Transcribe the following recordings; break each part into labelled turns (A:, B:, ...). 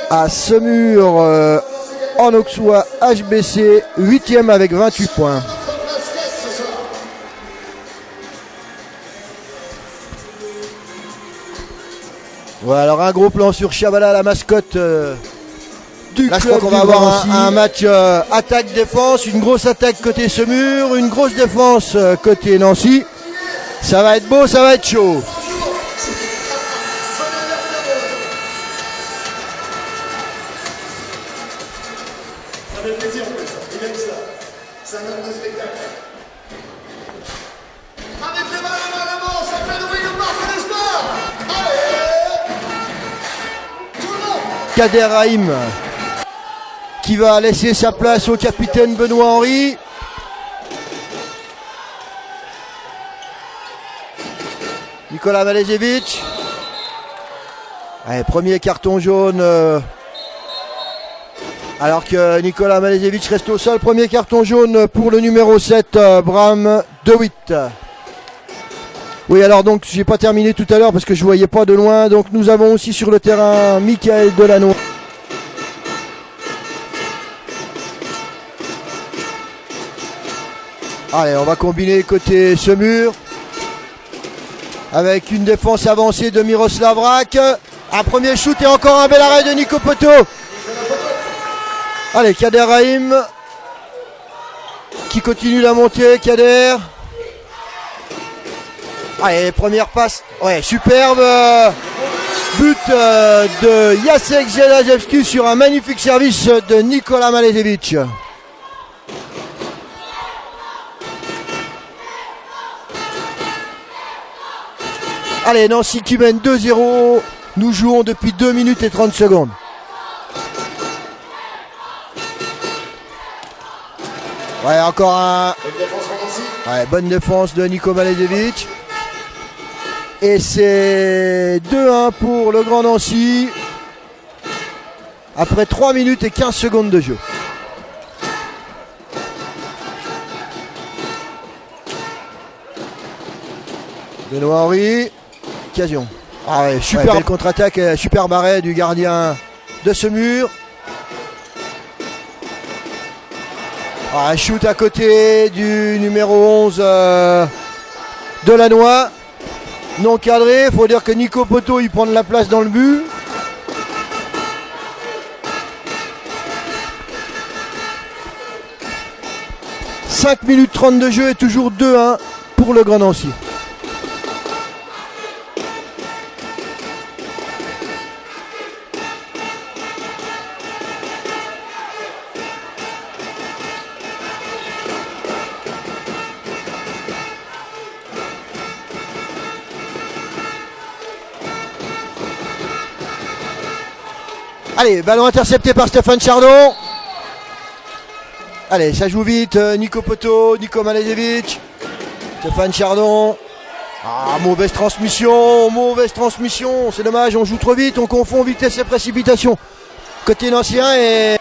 A: à Semur en Auxois HBC, 8e avec 28 points. Voilà, alors un gros plan sur Chavala, la mascotte du club. Je crois qu'on va avoir un match attaque-défense, une grosse attaque côté Semur, une grosse défense côté Nancy. Ça va être beau, ça va être chaud.
B: Ça fait plaisir, il aime ça. C'est un homme de spectacle. Avec les balles en avant, ça fait lever le parc de l'espoir. Allez, tout le monde.
A: Kader Rahim qui va laisser sa place au capitaine Benoît Henry. Nicolas Malejevic. Allez, premier carton jaune. Alors que Nicolas Malejevic reste au sol. Premier carton jaune pour le numéro 7, Bram De Witt. Oui, alors donc j'ai pas terminé tout à l'heure parce que je voyais pas de loin. Donc nous avons aussi sur le terrain Michael Delanoë. Allez, on va combiner côté Semur avec une défense avancée de Miroslav Rak. Un premier shoot et encore un bel arrêt de Nico Poto. Allez, Kader Rahim qui continue la montée. Kader. Allez, première passe. Ouais, superbe but de Jacek Jelajewski sur un magnifique service de Nicolas Malejevic. Allez, Nancy qui mène 2-0. Nous jouons depuis 2 minutes et 30 secondes. Ouais, encore un. Ouais, bonne défense de Nico Malejevic. Et c'est 2-1 pour le Grand Nancy. Après 3 minutes et 15 secondes de jeu. Benoît Henry. Occasion. Ah ouais, super belle contre-attaque, super arrêt du gardien de Semur. Ah, un shoot à côté du numéro 11 Delanoë. Non cadré, il faut dire que Nico Poto il prend de la place dans le but. « 5 minutes 30 de jeu et toujours 2-1 pour le Grand Nancy. Allez, ballon intercepté par Stéphane Chardon. Allez, ça joue vite. Nico Poto, Nico Malejevic. Stéphane Chardon. Ah, mauvaise transmission. C'est dommage, on joue trop vite, on confond vitesse et précipitation. Côté nancien et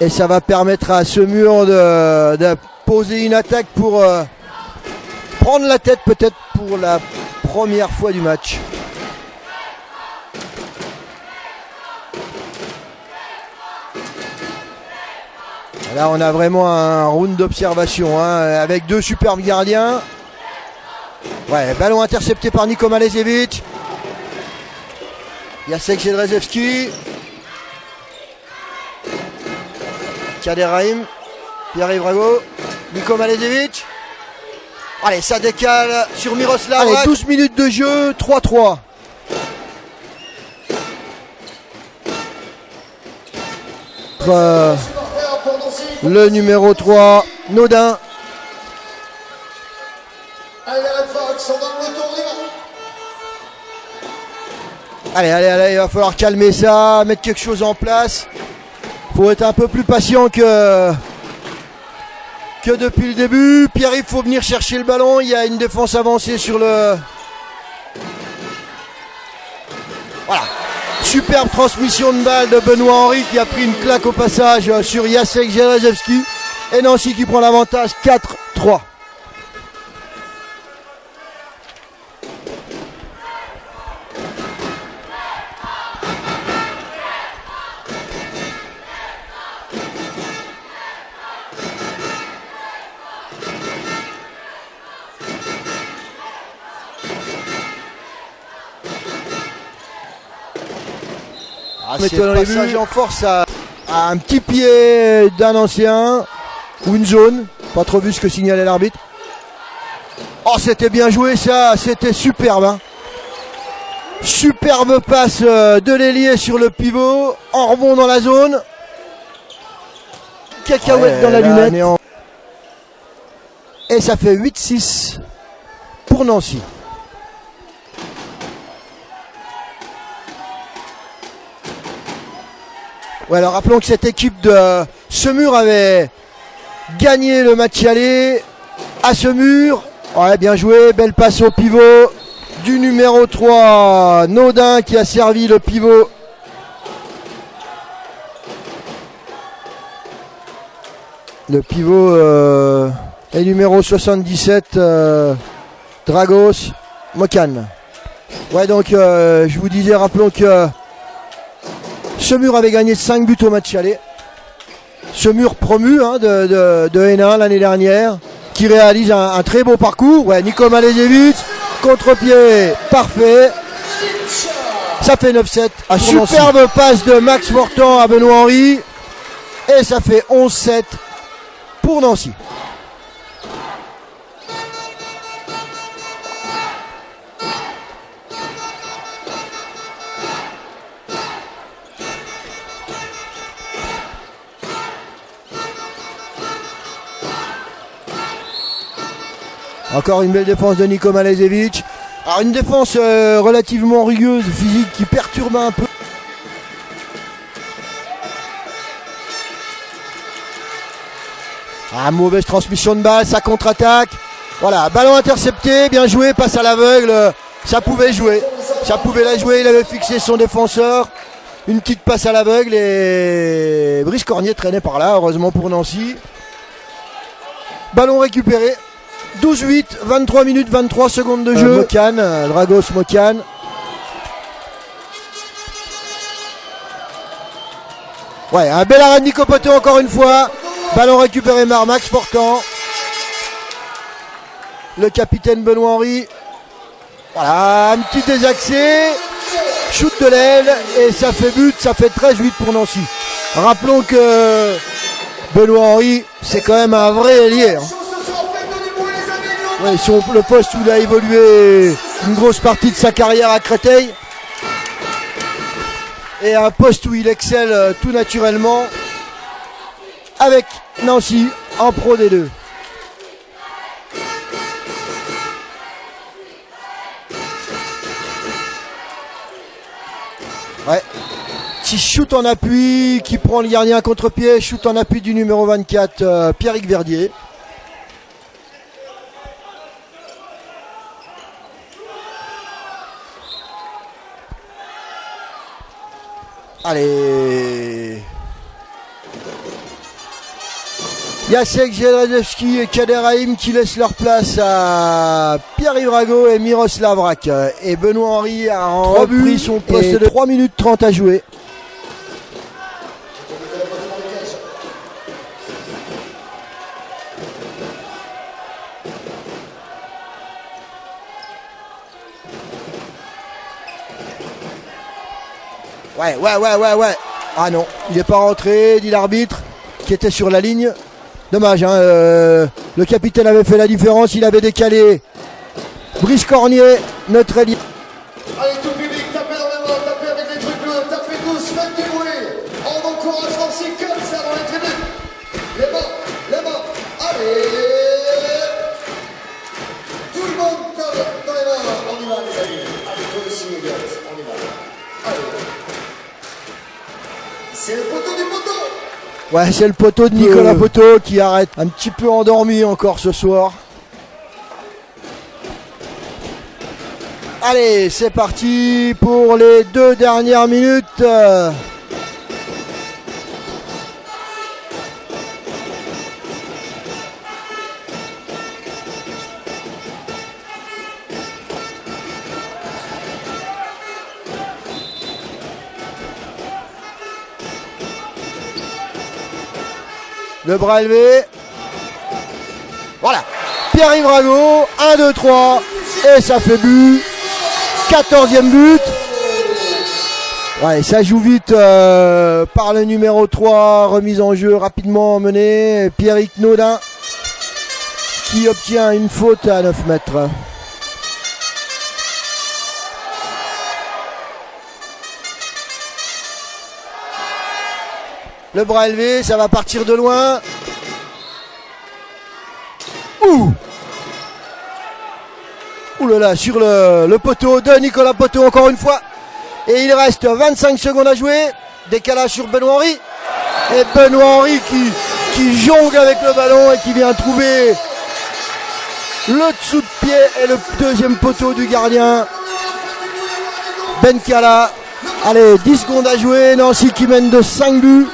A: ça va permettre à Semur de poser une attaque pour prendre la tête peut-être pour la première fois du match. Là on a vraiment un round d'observation avec 2 superbes gardiens. Ouais, ballon intercepté par Nico Malejevic. Jacek Jelajewski. Kader Rahim. Pierre-Yves Rago. Nico Malejevic. Allez, ça décale sur Miroslav. Allez, 12 minutes de jeu, 3-3. Le numéro 3, Nodin. Allez, il va falloir calmer ça, mettre quelque chose en place. Faut être un peu plus patient que depuis le début. Pierre-Yves, faut venir chercher le ballon. Il y a une défense avancée sur le... Voilà. Superbe transmission de balle de Benoît Henry qui a pris une claque au passage sur Jacek Jelajewski. Et Nancy qui prend l'avantage 4-3. C'est le passage en force à un petit pied d'un ancien ou une zone. Pas trop vu ce que signalait l'arbitre. Oh, c'était bien joué ça, c'était superbe. Hein. Superbe passe de l'ailier sur le pivot, en rebond dans la zone. Cacahuète dans la lunette. Et ça fait 8-6 pour Nancy. Ouais, alors rappelons que cette équipe de Semur avait gagné le match aller à Semur. Ouais, bien joué, belle passe au pivot du numéro 3, Naudin, qui a servi le pivot. Le pivot est numéro 77, Dragos Mokan. Ouais, donc je vous disais, rappelons que Semur avait gagné 5 buts au match aller. Semur promu hein, de N1 l'année dernière, qui réalise un très beau parcours. Ouais, Nico Malejevic, contre-pied parfait. Ça fait 9-7. Un superbe passe de Max Fortan à Benoît Henry. Et ça fait 11-7 pour Nancy. Encore une belle défense de Nico Malejevic. Alors une défense relativement rugueuse, physique, qui perturbe un peu. Ah, mauvaise transmission de balle, ça contre-attaque. Voilà, ballon intercepté, bien joué, passe à l'aveugle. Ça pouvait jouer, ça pouvait la jouer, il avait fixé son défenseur. Une petite passe à l'aveugle et Brice Cornier traînait par là, heureusement pour Nancy. Ballon récupéré. 12-8, 23 minutes, 23 secondes de jeu. Mokan, Dragos Mokan. Ouais, un bel arrêt de Nico Poto encore une fois. Ballon récupéré par Max Fortan. Le capitaine Benoît Henry. Voilà, un petit désaxé. Shoot de l'aile et ça fait but, ça fait 13-8 pour Nancy. Rappelons que Benoît Henry, c'est quand même un vrai ailier. Hein. Ouais, sur le poste où il a évolué une grosse partie de sa carrière à Créteil. Et un poste où il excelle tout naturellement avec Nancy en Pro D2. Ouais. Petit shoot en appui qui prend le gardien à contre-pied. Shoot en appui du numéro 24, Pierrick Verdier. Allez. Jacek Jedrzejewski et Kader Haïm qui laissent leur place à Pierre-Yves Rago et Miroslav Rak. Et Benoît Henry a repris son poste de 3 minutes 30 à jouer. Ouais. Ah non, il n'est pas rentré, dit l'arbitre, qui était sur la ligne. Dommage, hein, le capitaine avait fait la différence, il avait décalé. Brice Cornier, notre ailier.
B: Allez, tout public, tapez dans les mains, tapez avec les trucs bleus, tapez tous, faites du bruit. On encourage Nancy comme ça dans les tribunes. Les mains, allez. Tout le monde dans les mains, on y va les amis. Allez, toi aussi les gars, on y va. Allez. C'est le poteau du poteau.
A: Ouais, c'est le poteau de Nicolas Poto qui arrête, un petit peu endormi encore ce soir. Allez, c'est parti pour les 2 dernières minutes. Le bras élevé. Voilà. Pierre-Yves Rago. 1, 2, 3. Et ça fait but. 14e but. Ouais, ça joue vite par le numéro 3, remise en jeu rapidement menée, Pierrick Naudin qui obtient une faute à 9 mètres. Le bras élevé, ça va partir de loin. Ouh là là, sur le poteau de Nicolas Poteau encore une fois. Et il reste 25 secondes à jouer. Décalage sur Benoît Henry. Et Benoît Henry qui jongle avec le ballon et qui vient trouver le dessous de pied et le deuxième poteau du gardien. Benkala. Allez, 10 secondes à jouer. Nancy qui mène de 5 buts.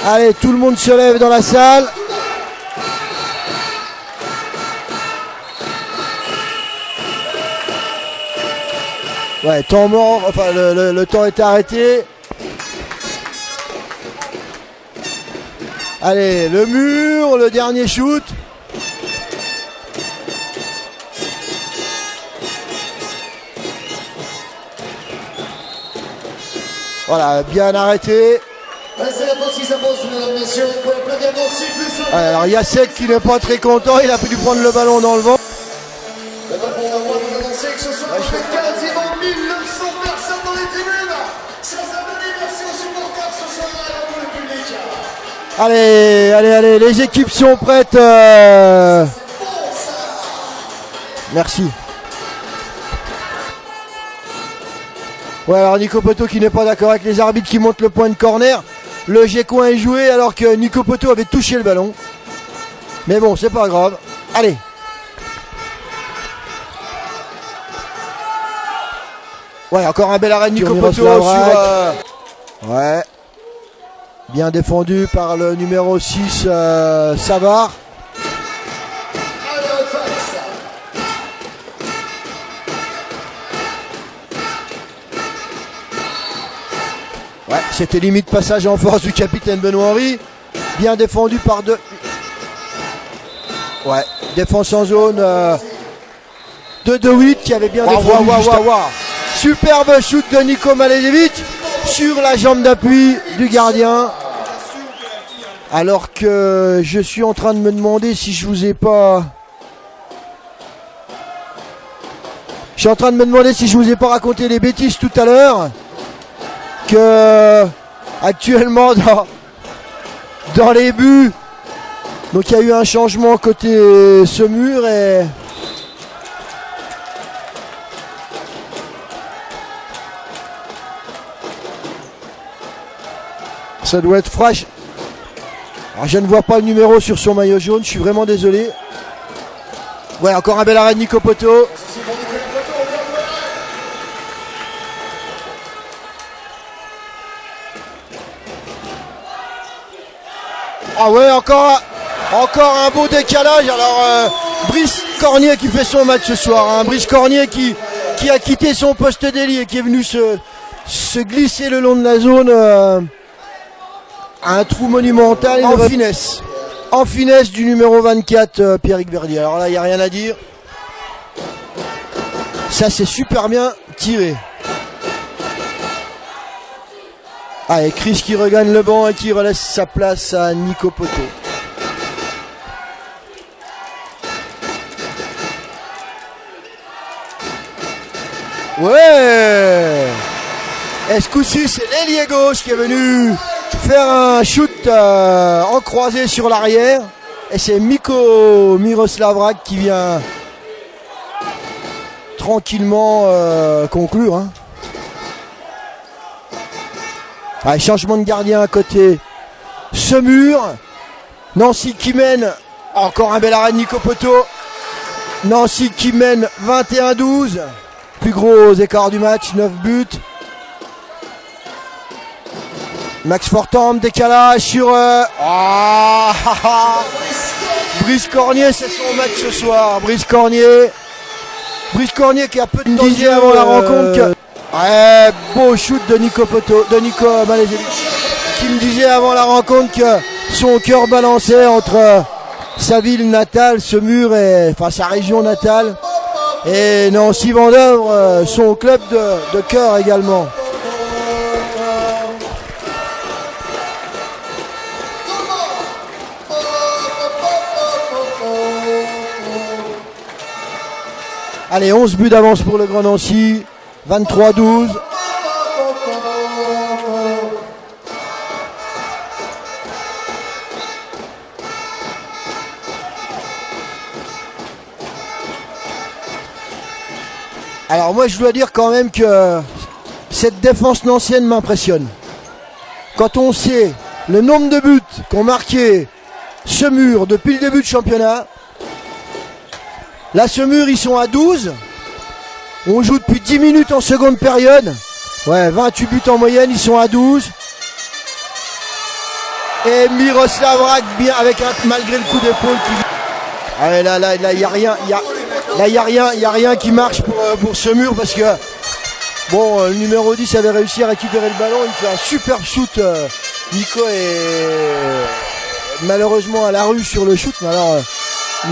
A: Allez, tout le monde se lève dans la salle. Ouais, temps mort, enfin le temps est arrêté. Allez, le mur, le dernier shoot. Voilà, bien arrêté.
B: C'est la pause qui s'impose, mesdames, messieurs. Pour applaudir Nancy, plus un.
A: Alors Jacek qui n'est pas très content, il a dû prendre le ballon dans le vent.
B: D'abord, on va vous annoncer que ce soir, il y a quasiment 1900 personnes dans les tribunes. Ça s'appelle merci aux supporters ce soir là pour le public.
A: Allez, les équipes sont prêtes. Merci. Ouais, alors Nico Poteau qui n'est pas d'accord avec les arbitres qui montent le point de corner. Le G-coin est joué alors que Nico Poteau avait touché le ballon. Mais bon, c'est pas grave. Allez. Ouais, encore un bel arrêt de Nico Poteau sur... Ouais. Bien défendu par le numéro 6, Savard. Ouais, c'était limite passage en force du capitaine Benoît Henry. Bien défendu par deux. Ouais, défense en zone de 2-8 qui avait bien défendu. Superbe shoot de Niko Malejevic sur la jambe d'appui du gardien. Alors que je suis en train de me demander si je vous ai pas... Je suis en train de me demander si je vous ai pas raconté les bêtises tout à l'heure. Que actuellement dans les buts, donc il y a eu un changement côté Semur et ça doit être Frasch. Alors je ne vois pas le numéro sur son maillot jaune, je suis vraiment désolé. Ouais, encore un bel arrêt de Nico Poteau. Ah ouais, encore un beau décalage. Alors Brice Cornier qui fait son match ce soir, hein. Brice Cornier qui a quitté son poste d'ailier et qui est venu se glisser le long de la zone à un trou monumental en finesse du numéro 24, Pierrick Verdier. Alors là il n'y a rien à dire, ça c'est super bien tiré. Ah, et Chris qui regagne le banc et qui relaisse sa place à Nico Poteau. Ouais! Et ce coup-ci, c'est l'ailier gauche qui est venu faire un shoot en croisé sur l'arrière. Et c'est Miko Miroslavrak qui vient tranquillement conclure, hein. Allez, changement de gardien à côté Semur. Nancy qui mène. Encore un bel arrêt de Nico Poteau. Nancy qui mène 21-12. Plus gros écart du match, 9 buts. Max Fortam, décalage sur... Brice Cornier, c'est son match ce soir. Brice Cornier qui a peu de temps avant la rencontre. Ouais, beau shoot de Nico Poteau, de Nico Malejevic, qui me disait avant la rencontre que son cœur balançait entre sa ville natale, Semur, et enfin sa région natale, et Nancy Vendeuvre, son club de cœur également. Allez, 11 buts d'avance pour le Grand Nancy. 23-12. Alors moi je dois dire quand même que cette défense nancienne m'impressionne. Quand on sait le nombre de buts qu'ont marqué Semur depuis le début du championnat. Là Semur ils sont à 12. On joue depuis 10 minutes en seconde période. Ouais, 28 buts en moyenne, ils sont à 12. Et Miroslav Rak bien avec malgré le coup d'épaule qui... Allez, là il y a rien, il y a rien qui marche pour Semur parce que bon, le numéro 10 avait réussi à récupérer le ballon, il fait un superbe shoot. Nico est malheureusement à la rue sur le shoot, mais alors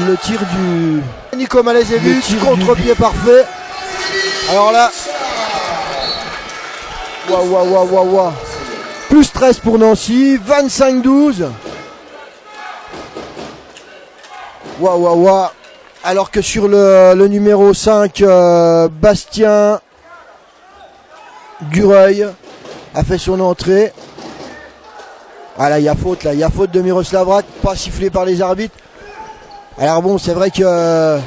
A: le tir du Nico Malazevic, contre-pied parfait. Alors là, waouh. Plus 13 pour Nancy, 25-12. Waouh. Alors que sur le numéro 5, Bastien Dureuil a fait son entrée. Ah là, il y a faute de Miroslav Rak, pas sifflé par les arbitres. Alors bon, c'est vrai que...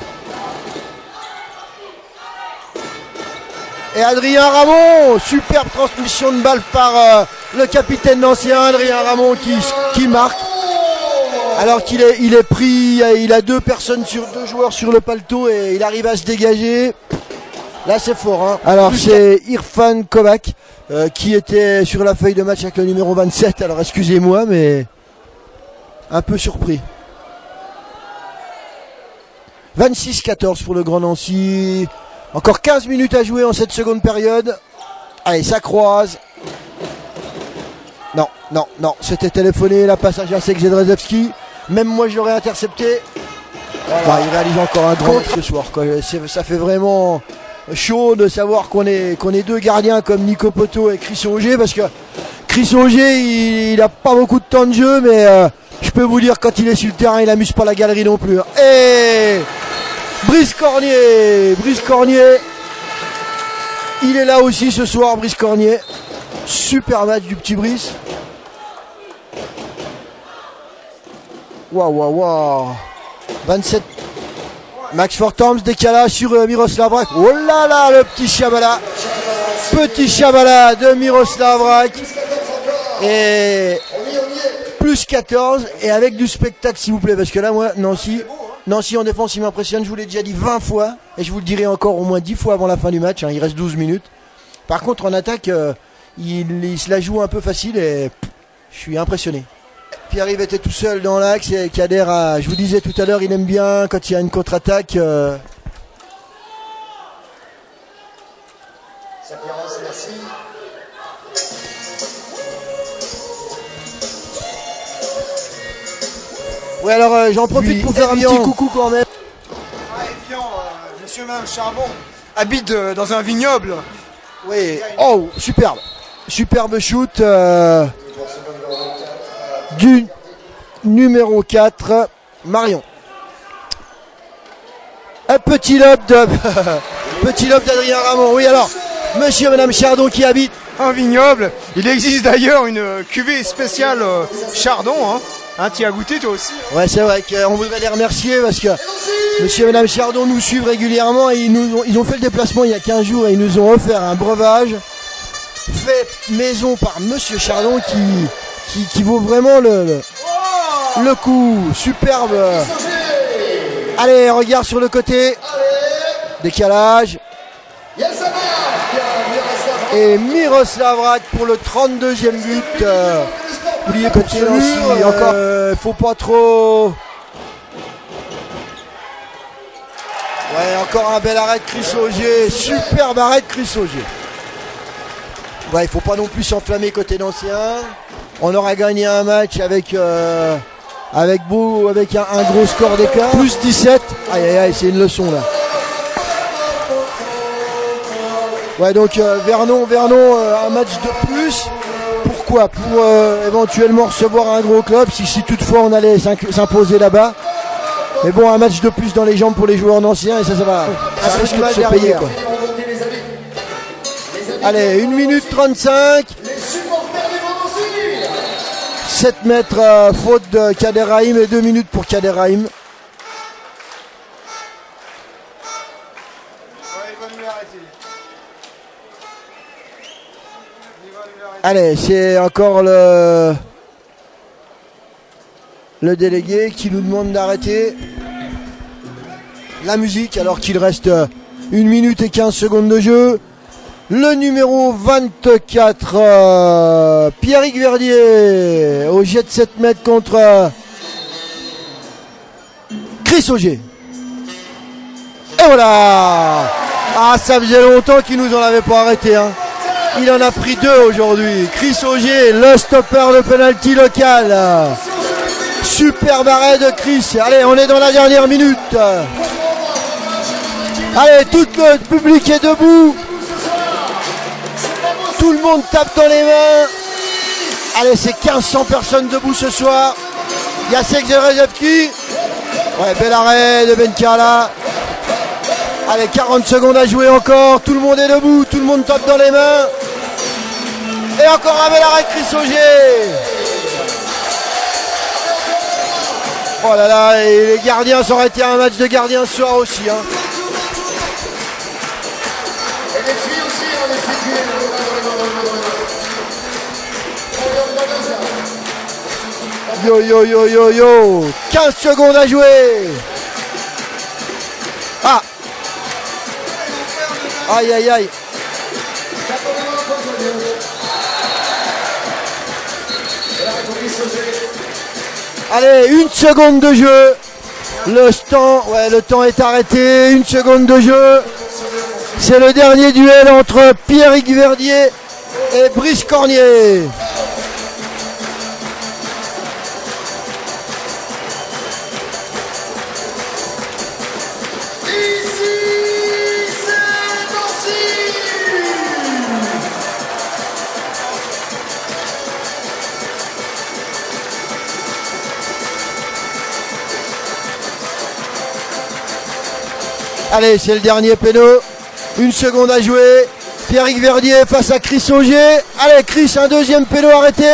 A: Et Adrien Ramon, superbe transmission de balle par le capitaine nancien, Adrien Ramon qui marque. Alors qu'il est pris, il a deux joueurs sur le paletot et il arrive à se dégager. Là c'est fort, hein. Alors c'est Irfan Kovac qui était sur la feuille de match avec le numéro 27. Alors excusez-moi, mais un peu surpris. 26-14 pour le Grand Nancy. Encore 15 minutes à jouer en cette seconde période. Allez, ça croise. Non, c'était téléphoné, la passe à Jacek Jedrzejewski. Même moi je l'aurais intercepté. Voilà, il réalise encore un grand ce soir, quoi. Ça fait vraiment chaud de savoir qu'on est deux gardiens comme Nico Poto et Chris Auger, parce que Chris Auger il a pas beaucoup de temps de jeu, mais je peux vous dire quand il est sur le terrain il amuse pas la galerie non plus. Et Brice Cornier, il est là aussi ce soir, Brice Cornier. Super match du petit Brice. Waouh. 27. Max Fortams, décalage sur Miroslav Rak. Oh là là, le petit Chabala. Petit Chabala de Miroslav Rak. Et plus 14. Et avec du spectacle, s'il vous plaît. Parce que là, moi, Nancy en défense, il m'impressionne. Je vous l'ai déjà dit 20 fois. Et je vous le dirai encore au moins 10 fois avant la fin du match. Hein. Il reste 12 minutes. Par contre, en attaque, il se la joue un peu facile. Et je suis impressionné. Pierre-Yves était tout seul dans l'axe et Kader je vous disais tout à l'heure, il aime bien quand il y a une contre-attaque.
B: Merci.
A: Ouais, alors j'en profite pour faire un petit coucou quand même.
C: Evian, monsieur Mme Charbon habite dans un vignoble.
A: Oui, oh, superbe shoot du numéro 4, Marion. Un petit lob d'Adrien Ramon. Oui, alors, monsieur et madame Chardon qui habitent
C: Un vignoble. Il existe d'ailleurs une cuvée spéciale Chardon. Tu y as goûté toi aussi?
A: Ouais, c'est vrai qu'on voudrait les remercier parce que monsieur et madame Chardon nous suivent régulièrement et ils ont fait le déplacement il y a 15 jours et ils nous ont offert un breuvage fait maison par monsieur Chardon qui vaut vraiment le coup. Superbe. Allez, regarde sur le côté. Décalage. Et Miroslav Rak pour le 32e but. Oubliez petit Nancy. Encore. Faut pas trop. Ouais, encore un bel arrêt de Chris Auger. Superbe arrêt de Chris Auger. Ouais, il faut pas non plus s'enflammer côté nancien. On aura gagné un match avec un gros score d'écart. Plus 17. Aïe, c'est une leçon là. Ouais, donc Vernon, un match de plus. Pourquoi? Pour éventuellement recevoir un gros club si toutefois on allait s'imposer là-bas. Mais bon, un match de plus dans les jambes pour les joueurs anciens et ça va. Ça risque de se payer, quoi. Allez, 1 minute 35. 7 mètres faute de Kader Rahim et 2 minutes pour Kader Rahim. Allez, c'est encore le délégué qui nous demande d'arrêter la musique alors qu'il reste 1 minute et 15 secondes de jeu. Le numéro 24, Pierrick Verdier, au jet de 7 mètres contre Chris Auger. Et voilà! Ah, ça faisait longtemps qu'il nous en avait pas arrêté, hein. Il en a pris 2 aujourd'hui. Chris Auger, le stopper de penalty local. Super arrêt de Chris. Allez, on est dans la dernière minute. Allez, tout le public est debout. Tout le monde tape dans les mains. Allez, c'est 1500 personnes debout ce soir. Jacek Zerezewski. Ouais, bel arrêt de Benkala. Allez, 40 secondes à jouer encore. Tout le monde est debout. Tout le monde tape dans les mains. Et encore un bel arrêt de Chris Auger. Oh là là, et les gardiens, ça aurait été un match de gardiens ce soir aussi, hein.
B: Et les filles aussi, les filles.
A: Yo yo yo yo yo. 15 secondes à jouer. Ah. Aïe aïe aïe. Allez, 1 seconde de jeu. Le temps est arrêté. 1 seconde de jeu. C'est le dernier duel entre Pierrick Verdier et Brice Cornier. Allez, c'est le dernier péno. 1 seconde à jouer. Pierrick Verdier face à Chris Auger. Allez, Chris, un deuxième péno arrêté.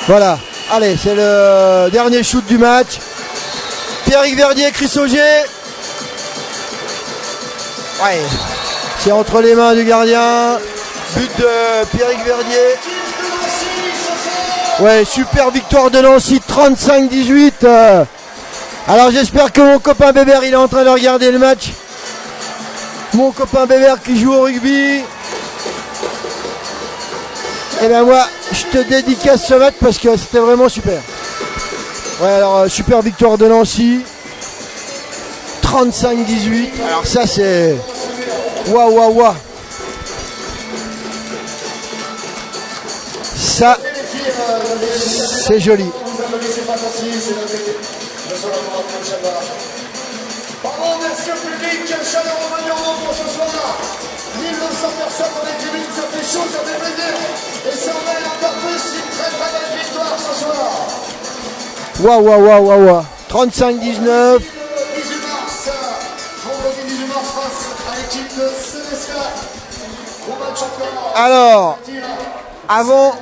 A: Voilà. Allez, c'est le dernier shoot du match. Pierrick Verdier, Chris Auger. Ouais. C'est entre les mains du gardien. But de Pierrick Verdier. Ouais, super victoire de Nancy, 35-18. Alors j'espère que mon copain Bébert, il est en train de regarder le match. Mon copain Bébert qui joue au rugby. Et bien moi, je te dédicace ce match parce que c'était vraiment super. Ouais, alors super victoire de Nancy. 35-18. Alors ça c'est... Waouh, waouh, waouh. Ça... c'est joli.
B: Bravo, merci au public, quel chaleureux venu en nombre pour ce soir. 1900 personnes dans les tribunes, ça fait chaud, ça fait plaisir. Et ça en est encore plus une très très belle victoire ce soir.
A: Waouh, waouh, waouh, waouh, waouh. 35-19.
B: 18 mars, vendredi 18 mars face à l'équipe de CSK. Gros match encore.
A: Alors, avant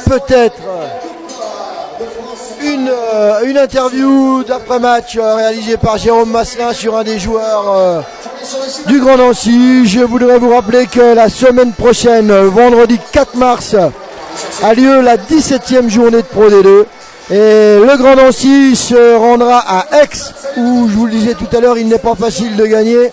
A: peut-être une interview d'après-match réalisée par Jérôme Masselin sur un des joueurs du Grand Nancy. Je voudrais vous rappeler que la semaine prochaine, vendredi 4 mars, a lieu la 17e journée de Pro D2. Et le Grand Nancy se rendra à Aix, où je vous le disais tout à l'heure, il n'est pas facile de gagner.